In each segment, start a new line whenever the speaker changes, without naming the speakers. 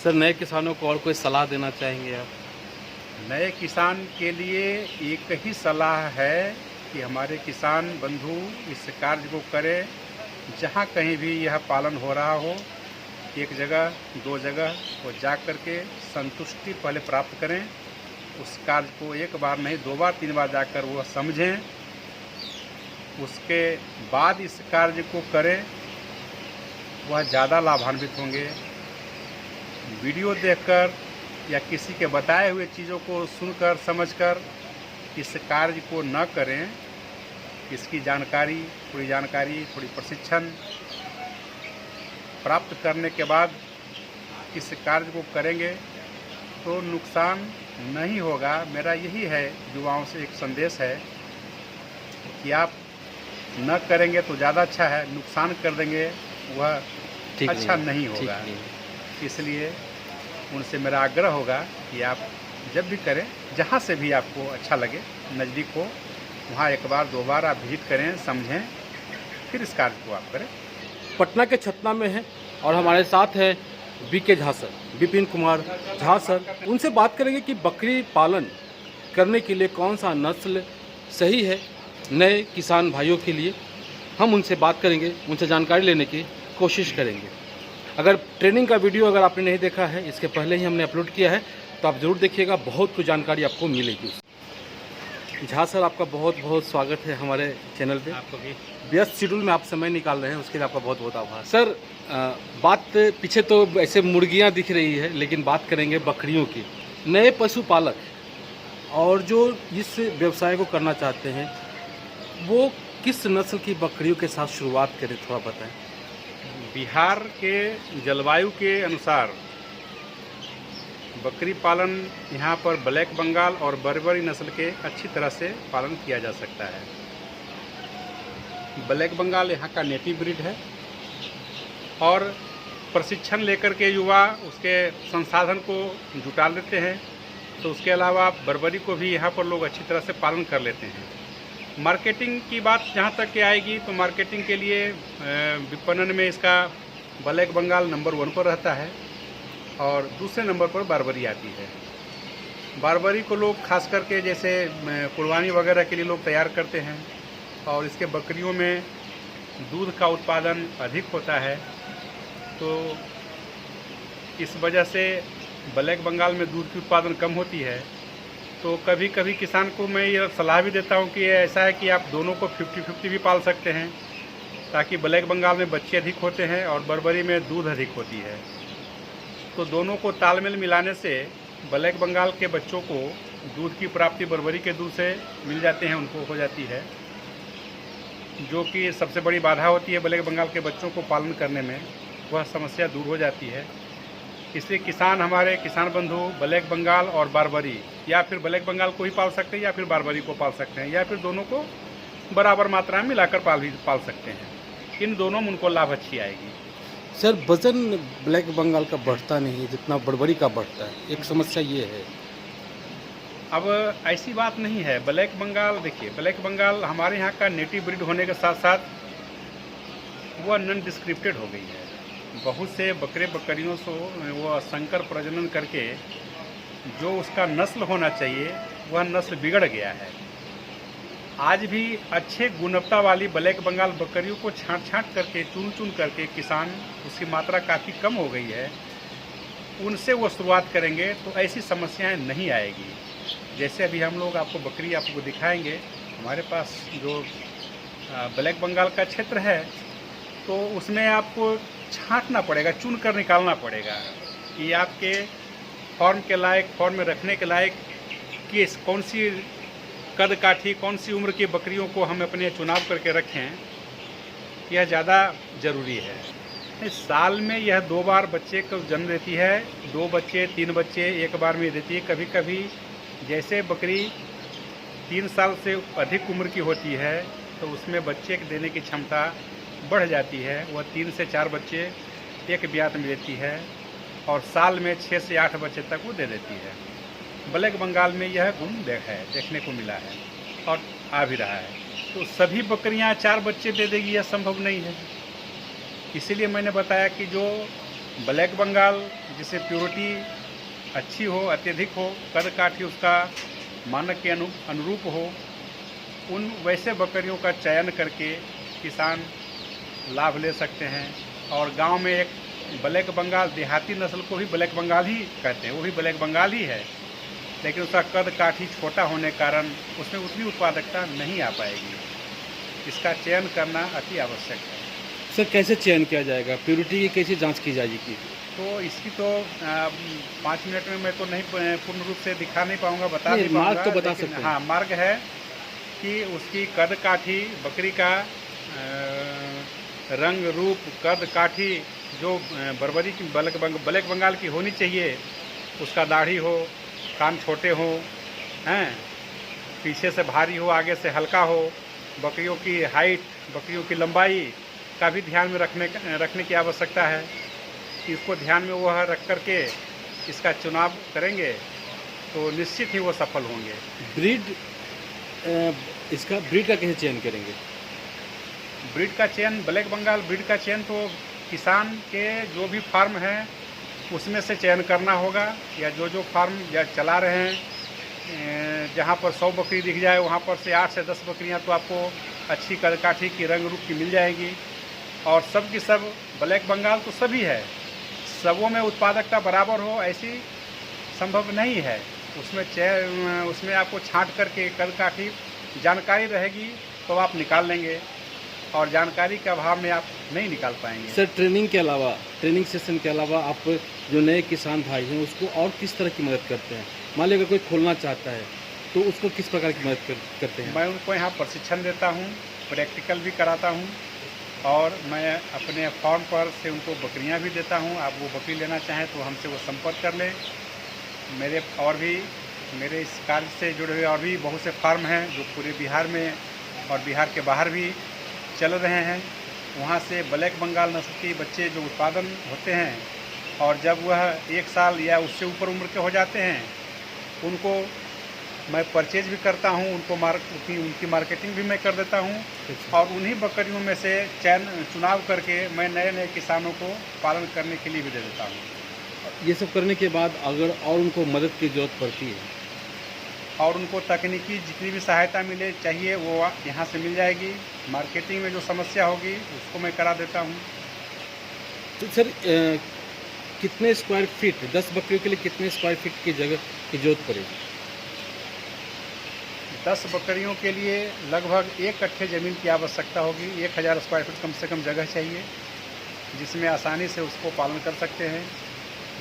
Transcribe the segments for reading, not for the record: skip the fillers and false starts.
Sir, नए किसानों को और कोई सलाह देना चाहेंगे आप?
नए किसान के लिए एक ही सलाह है कि हमारे किसान बंधु इस कार्य को करें। जहाँ कहीं भी यह पालन हो रहा हो, एक जगह दो जगह वो जा कर के संतुष्टि पहले प्राप्त करें। उस कार्य को एक बार नहीं, दो बार तीन बार जाकर वो समझें, उसके बाद इस कार्य को करें, वह ज़्यादा लाभान्वित होंगे। वीडियो देखकर या किसी के बताए हुए चीज़ों को सुनकर समझकर इस कार्य को न करें। इसकी जानकारी, थोड़ी प्रशिक्षण प्राप्त करने के बाद इस कार्य को करेंगे तो नुकसान नहीं होगा। मेरा यही है, युवाओं से एक संदेश है कि आप न करेंगे तो ज़्यादा अच्छा है, नुकसान कर देंगे वह अच्छा नहीं होगा। इसलिए उनसे मेरा आग्रह होगा कि आप जब भी करें, जहाँ से भी आपको अच्छा लगे, नज़दीक हो, वहाँ एक बार दो बार आप विजिट करें, समझें, फिर इस कार्य को आप करें।
पटना के छतना में है और हमारे साथ है बीके झा सर, विपिन कुमार झा सर। उनसे बात करेंगे कि बकरी पालन करने के लिए कौन सा नस्ल सही है नए किसान भाइयों के लिए। हम उनसे बात करेंगे, उनसे जानकारी लेने की कोशिश करेंगे। अगर ट्रेनिंग का वीडियो अगर आपने नहीं देखा है, इसके पहले ही हमने अपलोड किया है, तो आप ज़रूर देखिएगा, बहुत कुछ जानकारी आपको मिलेगी। झा सर, आपका बहुत बहुत स्वागत है हमारे चैनल पे।
आपको भी
व्यस्त शेड्यूल में आप समय निकाल रहे हैं, उसके लिए आपका बहुत बहुत आभार। सर, बात पीछे तो ऐसे मुर्गियां दिख रही है, लेकिन बात करेंगे बकरियों की। नए पशुपालक और जो इस व्यवसाय को करना चाहते हैं, वो किस नस्ल की बकरियों के साथ शुरुआत करें, थोड़ा बताएं।
बिहार के जलवायु के अनुसार बकरी पालन यहाँ पर ब्लैक बंगाल और बर्बरी नस्ल के अच्छी तरह से पालन किया जा सकता है। ब्लैक बंगाल यहाँ का नेटिव ब्रीड है और प्रशिक्षण लेकर के युवा उसके संसाधन को जुटा लेते हैं। तो उसके अलावा बर्बरी को भी यहाँ पर लोग अच्छी तरह से पालन कर लेते हैं। मार्केटिंग की बात जहाँ तक के आएगी तो मार्केटिंग के लिए विपणन में इसका ब्लैक बंगाल नंबर 1 पर रहता है और दूसरे नंबर पर बारबरी आती है। बारबरी को लोग खास करके जैसे कुर्बानी वगैरह के लिए लोग तैयार करते हैं और इसके बकरियों में दूध का उत्पादन अधिक होता है। तो इस वजह से ब्लैक बंगाल में दूध की उत्पादन कम होती है। तो कभी कभी किसान को मैं ये सलाह भी देता हूँ कि ऐसा है कि आप दोनों को 50-50 भी पाल सकते हैं, ताकि ब्लैक बंगाल में बच्चे अधिक होते हैं और बर्बरी में दूध अधिक होती है। तो दोनों को तालमेल मिलाने से ब्लैक बंगाल के बच्चों को दूध की प्राप्ति बर्बरी के दूध से मिल जाते हैं, उनको हो जाती है, जो कि सबसे बड़ी बाधा होती है ब्लैक बंगाल के बच्चों को पालन करने में, वह समस्या दूर हो जाती है। इसलिए हमारे किसान बंधु ब्लैक बंगाल और बारबरी, या फिर ब्लैक बंगाल को ही पाल सकते हैं या फिर बारबरी को पाल सकते हैं, या फिर दोनों को बराबर मात्रा में मिलाकर पाल सकते हैं। इन दोनों में उनको लाभ अच्छी आएगी।
सर, वज़न ब्लैक बंगाल का बढ़ता नहीं है जितना बर्बरी का बढ़ता है, एक समस्या ये है।
अब ऐसी बात नहीं है। ब्लैक बंगाल, देखिए, ब्लैक बंगाल हमारे यहाँ का नेटिव ब्रीड होने के साथ साथ वह नॉन डिस्क्रिप्टेड हो गई है। बहुत से बकरियों से वो संकर प्रजनन करके जो उसका नस्ल होना चाहिए वह नस्ल बिगड़ गया है। आज भी अच्छे गुणवत्ता वाली ब्लैक बंगाल बकरियों को छांट करके, चुन करके किसान, उसकी मात्रा काफ़ी कम हो गई है, उनसे वो शुरुआत करेंगे तो ऐसी समस्याएं नहीं आएगी। जैसे अभी हम लोग आपको बकरी आपको दिखाएंगे, हमारे पास जो ब्लैक बंगाल का क्षेत्र है, तो उसमें आपको छांटना पड़ेगा, चुन कर निकालना पड़ेगा कि आपके फॉर्म के लायक, फॉर्म में रखने के लायक कि कौन सी कद काठी, कौन सी उम्र की बकरियों को हम अपने चुनाव करके रखें, यह ज़्यादा ज़रूरी है। साल में यह 2 बार बच्चे को जन्म देती है, 2 बच्चे 3 बच्चे एक बार में देती है। कभी कभी जैसे बकरी 3 साल से अधिक उम्र की होती है तो उसमें बच्चे देने की क्षमता बढ़ जाती है। वह 3 से 4 बच्चे एक ब्यात में देती है और साल में 6 से 8 बच्चे तक वो दे देती है। ब्लैक बंगाल में यह गुण देखने को मिला है और आ भी रहा है। तो सभी बकरियां 4 बच्चे दे देगी, यह संभव नहीं है। इसीलिए मैंने बताया कि जो ब्लैक बंगाल जिसे प्योरिटी अच्छी हो, अत्यधिक हो, कद काठी उसका मानक के अनुरूप हो, उन वैसे बकरियों का चयन करके किसान लाभ ले सकते हैं। और गांव में एक ब्लैक बंगाल, देहाती नस्ल को भी ब्लैक बंगाल ही कहते हैं, वो भी ब्लैक बंगाल ही है, लेकिन उसका कद काठी छोटा होने के कारण उसमें उतनी उत्पादकता नहीं आ पाएगी। इसका चयन करना अति आवश्यक है।
सर कैसे चयन किया जाएगा, प्योरिटी की कैसे जांच की जाएगी?
तो इसकी तो 5 मिनट में मैं तो नहीं पूर्ण रूप से दिखा नहीं पाऊँगा, बता नहीं
मार्ग
पाऊँगा,
तो बता
लेकिन
सकते हैं।
हाँ, मार्ग है कि उसकी कद काठी, बकरी का रंग रूप, कद काठी जो बर्बरी की ब्लैक बंगाल की होनी चाहिए, उसका दाढ़ी हो, कान छोटे हो, हैं, पीछे से भारी हो, आगे से हल्का हो, बकरियों की हाइट, बकरियों की लंबाई का भी ध्यान में रखने की आवश्यकता है। इसको ध्यान में वह रख करके इसका चुनाव करेंगे तो निश्चित ही वो सफल होंगे।
इसका ब्रीड का कैसे चयन करेंगे?
ब्रीड का चयन, ब्लैक बंगाल ब्रीड का चयन तो किसान के जो भी फार्म है उसमें से चयन करना होगा, या जो फार्म चला रहे हैं जहाँ पर 100 बकरी दिख जाए वहाँ पर से 8 से 10 बकरियाँ तो आपको अच्छी कद काठी की, रंग रूप की मिल जाएगी। और सब की सब ब्लैक बंगाल तो सभी है, सबों में उत्पादकता बराबर हो ऐसी संभव नहीं है। उसमें आपको छांट करके कद काठी जानकारी रहेगी तो आप निकाल लेंगे, और जानकारी के अभाव में आप नहीं निकाल पाएंगे।
सर ट्रेनिंग सेशन के अलावा आप जो नए किसान भाई हैं उसको और किस तरह की मदद करते हैं? मान लीजिए अगर कोई खोलना चाहता है तो उसको किस प्रकार की मदद करते हैं?
मैं उनको यहाँ प्रशिक्षण देता हूँ, प्रैक्टिकल भी कराता हूँ, और मैं अपने फार्म पर से उनको बकरियाँ भी देता हूँ। आप वो बकरी लेना चाहें तो हमसे वो संपर्क कर लें। मेरे इस कार्य से जुड़े हुए और भी बहुत से फार्म हैं जो पूरे बिहार में और बिहार के बाहर भी चल रहे हैं। वहाँ से ब्लैक बंगाल नस्ल के बच्चे जो उत्पादन होते हैं, और जब वह 1 साल या उससे ऊपर उम्र के हो जाते हैं, उनको मैं परचेज भी करता हूँ, उनकी मार्केटिंग भी मैं कर देता हूँ, और उन्हीं बकरियों में से चुनाव करके मैं नए किसानों को पालन करने के लिए भी दे देता हूँ।
ये सब करने के बाद अगर और उनको मदद की ज़रूरत पड़ती है
और उनको तकनीकी जितनी भी सहायता मिले चाहिए वो यहाँ से मिल जाएगी। मार्केटिंग में जो समस्या होगी उसको मैं करा देता हूँ।
तो सर कितने स्क्वायर फीट, 10 बकरियों के लिए कितने स्क्वायर फीट की जगह की जरूरत पड़ेगी?
10 बकरियों के लिए लगभग 1 कट्ठे ज़मीन की आवश्यकता होगी। 1000 स्क्वायर फीट कम से कम जगह चाहिए, जिसमें आसानी से उसको पालन कर सकते हैं।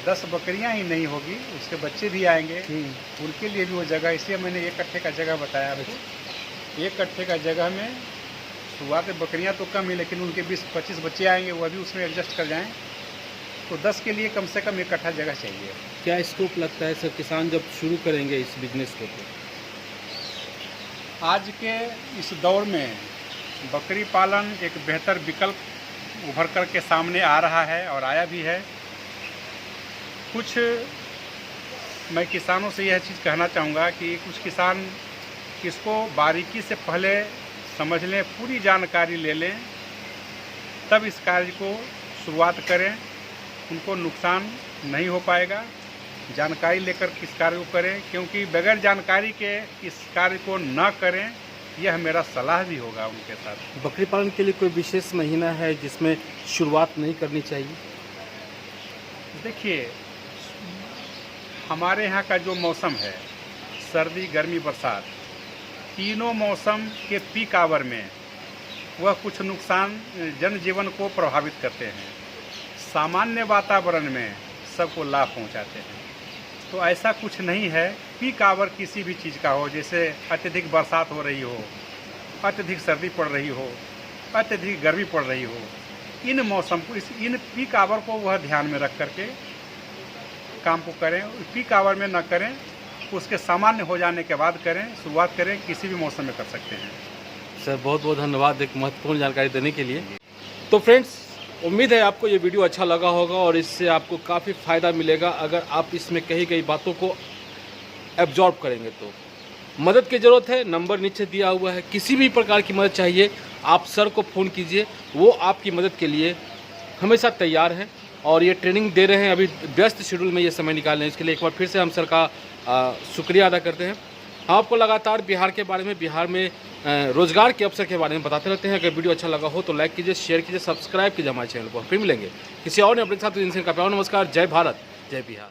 10 बकरियां ही नहीं होगी, उसके बच्चे भी आएंगे, उनके लिए भी वो जगह, इसलिए मैंने 1 कट्ठे का जगह बताया आपको। 1 कट्ठे का जगह में शुरुआत में बकरियां तो कम ही, लेकिन उनके 20-25 बच्चे आएंगे, वह भी उसमें एडजस्ट कर जाएं, तो 10 के लिए कम से कम 1 कट्ठा जगह चाहिए।
क्या स्कोप लगता है सर किसान जब शुरू करेंगे इस बिजनेस को?
आज के इस दौर में बकरी पालन एक बेहतर विकल्प उभर कर के सामने आ रहा है और आया भी है। कुछ मैं किसानों से यह चीज़ कहना चाहूँगा कि कुछ किसान इसको बारीकी से पहले समझ लें, पूरी जानकारी ले लें, तब इस कार्य को शुरुआत करें, उनको नुकसान नहीं हो पाएगा। जानकारी लेकर इस कार्य को करें, क्योंकि बगैर जानकारी के इस कार्य को न करें, यह मेरा सलाह भी होगा उनके साथ।
बकरी पालन के लिए कोई विशेष महीना है जिसमें शुरुआत नहीं करनी चाहिए?
देखिए, हमारे यहाँ का जो मौसम है, सर्दी, गर्मी, बरसात, तीनों मौसम के पीक आवर में वह कुछ नुकसान जनजीवन को प्रभावित करते हैं। सामान्य वातावरण में सबको लाभ पहुंचाते हैं। तो ऐसा कुछ नहीं है, पीक आवर किसी भी चीज़ का हो, जैसे अत्यधिक बरसात हो रही हो, अत्यधिक सर्दी पड़ रही हो, अत्यधिक गर्मी पड़ रही हो, इन मौसम को, इन पीक आवर को वह ध्यान में रख करके काम को करें। पीक आवर में न करें, उसके सामान्य हो जाने के बाद करें, शुरुआत करें, किसी भी मौसम में कर सकते हैं।
सर बहुत बहुत धन्यवाद एक महत्वपूर्ण जानकारी देने के लिए। तो फ्रेंड्स, उम्मीद है आपको ये वीडियो अच्छा लगा होगा और इससे आपको काफ़ी फ़ायदा मिलेगा अगर आप इसमें कही गई बातों को एब्जॉर्ब करेंगे। तो मदद की ज़रूरत है, नंबर नीचे दिया हुआ है, किसी भी प्रकार की मदद चाहिए आप सर को फ़ोन कीजिए, वो आपकी मदद के लिए हमेशा तैयार हैं। और ये ट्रेनिंग दे रहे हैं। अभी व्यस्त शेड्यूल में ये समय निकाल रहे हैं, इसके लिए एक बार फिर से हम सर का शुक्रिया अदा करते हैं। हम आपको लगातार बिहार के बारे में, बिहार में रोजगार के अवसर के बारे में बताते रहते हैं। अगर वीडियो अच्छा लगा हो तो लाइक कीजिए, शेयर कीजिए, सब्सक्राइब कीजिए हमारे चैनल को। फिर मिलेंगे किसी और ने अपने साथ। का प्यार नमस्कार। जय भारत, जय बिहार।